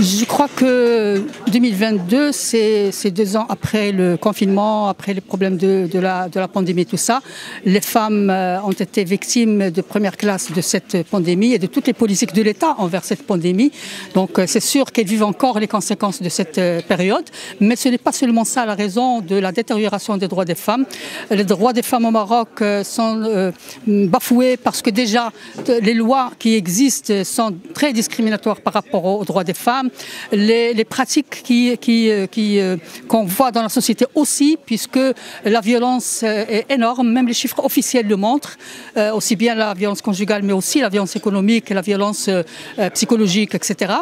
Je crois que 2022, c'est 2 ans après le confinement, après les problèmes de la pandémie, tout ça. Les femmes ont été victimes de première classe de cette pandémie et de toutes les politiques de l'État envers cette pandémie. Donc c'est sûr qu'elles vivent encore les conséquences de cette période. Mais ce n'est pas seulement ça la raison de la détérioration des droits des femmes. Les droits des femmes au Maroc sont bafoués parce que déjà les lois qui existent sont très discriminatoires par rapport aux droits des femmes. Les pratiques qu'on voit dans la société aussi, puisque la violence est énorme, même les chiffres officiels le montrent, aussi bien la violence conjugale, mais aussi la violence économique, la violence psychologique, etc.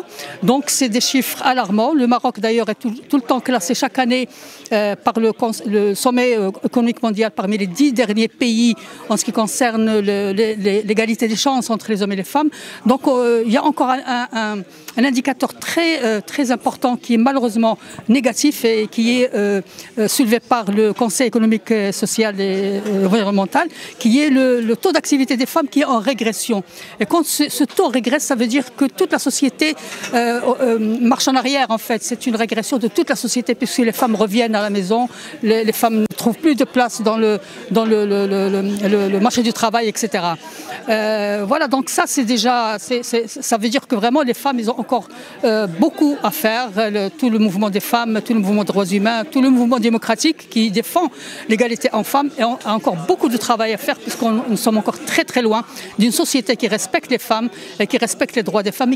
Donc c'est des chiffres alarmants. Le Maroc d'ailleurs est tout le temps classé chaque année par le sommet économique mondial parmi les 10 derniers pays en ce qui concerne l'égalité des chances entre les hommes et les femmes. Donc il y a encore un indicateur très important qui est malheureusement négatif et qui est soulevé par le Conseil économique, social et environnemental, qui est le taux d'activité des femmes qui est en régression. Et quand ce taux régresse, ça veut dire que toute la société marche en arrière en fait. C'est une régression de toute la société puisque les femmes reviennent à la maison, les femmes ne trouvent plus de place dans le marché du travail, etc. Voilà, donc ça c'est déjà, ça veut dire que vraiment les femmes, ils ont encore beaucoup à faire. Tout le mouvement des femmes, tout le mouvement des droits humains, tout le mouvement démocratique qui défend l'égalité en femmes a encore beaucoup de travail à faire puisqu'nous sommes encore très loin d'une société qui respecte les femmes, et qui respecte les droits des femmes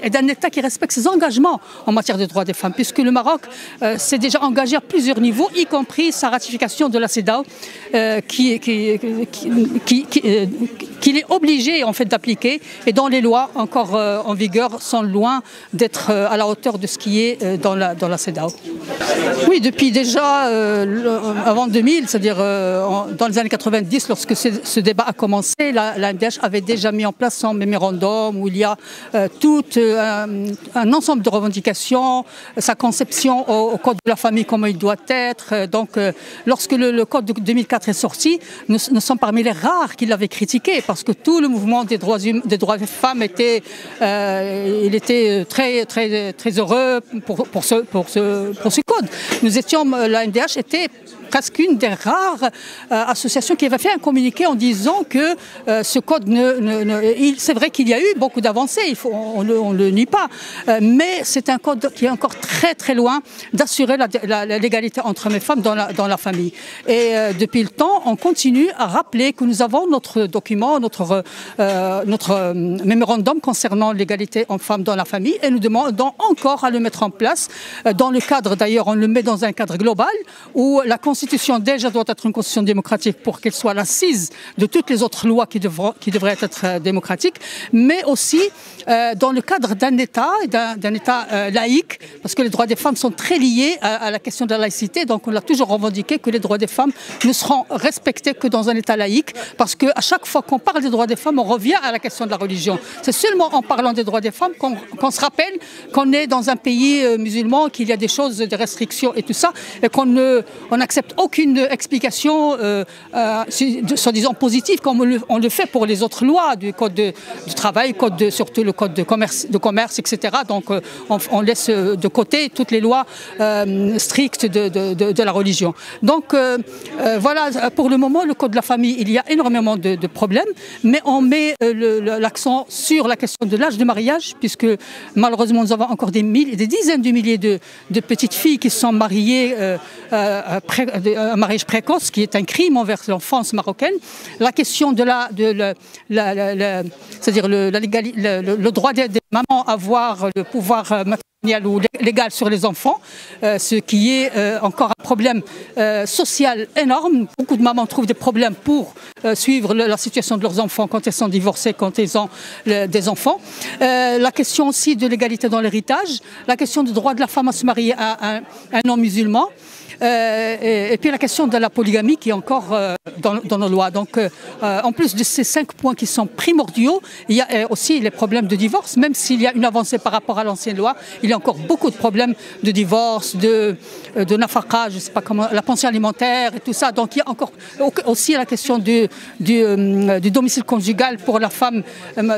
et d'un État qui respecte ses engagements en matière de droits des femmes, puisque le Maroc s'est déjà engagé à plusieurs niveaux, y compris sa ratification de la CEDAW qu'il est obligé en fait d'appliquer et dont les lois encore en vigueur sont loin d'être à la hauteur de ce qui est dans la CEDAW. Oui, depuis déjà avant 2000, c'est-à-dire dans les années 90, lorsque ce débat a commencé, la MDH avait déjà mis en place son mémorandum où il y a tout un ensemble de revendications, sa conception au Code de la famille, comment il doit être. Donc lorsque le Code de 2004 est sorti, nous sommes parmi les rares qui l'avaient critiqué parce que tout le mouvement des droits des femmes était très heureux pour ce code. La MDH était presque une des rares associations qui avait fait un communiqué en disant que ce code c'est vrai qu'il y a eu beaucoup d'avancées, on ne le nie pas, mais c'est un code qui est encore très loin d'assurer l'égalité entre hommes et femmes dans la famille. Et depuis le temps, on continue à rappeler que nous avons notre document, notre mémorandum concernant l'égalité entre femmes dans la famille et nous demandons encore à le mettre en place dans le cadre, d'ailleurs on le met dans un cadre global où la Constitution déjà doit être une constitution démocratique pour qu'elle soit l'assise de toutes les autres lois qui devraient être démocratiques, mais aussi dans le cadre d'un État laïque, parce que les droits des femmes sont très liés à la question de la laïcité, donc on a toujours revendiqué que les droits des femmes ne seront respectés que dans un État laïque, parce qu'à chaque fois qu'on parle des droits des femmes, on revient à la question de la religion. C'est seulement en parlant des droits des femmes qu'on se rappelle qu'on est dans un pays musulman, qu'il y a des choses, des restrictions et tout ça, et qu'on n'accepte aucune explication soi-disant positive comme on le fait pour les autres lois du code du travail, surtout le code de commerce, etc. Donc on laisse de côté toutes les lois strictes de la religion. Donc voilà, pour le moment, le code de la famille, il y a énormément de problèmes, mais on met l'accent sur la question de l'âge de mariage, puisque malheureusement nous avons encore des dizaines de milliers de petites filles qui sont mariées un mariage précoce qui est un crime envers l'enfance marocaine. La question c'est-à-dire le droit des mamans à avoir le pouvoir maternel ou légal sur les enfants, ce qui est encore un problème social énorme. Beaucoup de mamans trouvent des problèmes pour suivre la situation de leurs enfants quand elles sont divorcées, quand elles ont des enfants. La question aussi de l'égalité dans l'héritage, la question du droit de la femme à se marier à un non-musulman. Et puis la question de la polygamie qui est encore dans nos lois. Donc en plus de ces 5 points qui sont primordiaux, il y a aussi les problèmes de divorce. Même s'il y a une avancée par rapport à l'ancienne loi, il y a encore beaucoup de problèmes de divorce, de nafaqa, je je sais pas comment, la pension alimentaire et tout ça. Donc il y a encore aussi la question du domicile conjugal pour la femme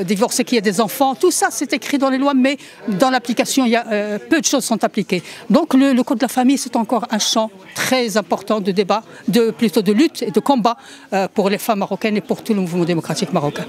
divorcée qui a des enfants. Tout ça, c'est écrit dans les lois, mais dans l'application, il y a peu de choses sont appliquées. Donc le code de la famille, c'est encore un champ très important de débat, plutôt de lutte et de combat pour les femmes marocaines et pour tout le mouvement démocratique marocain.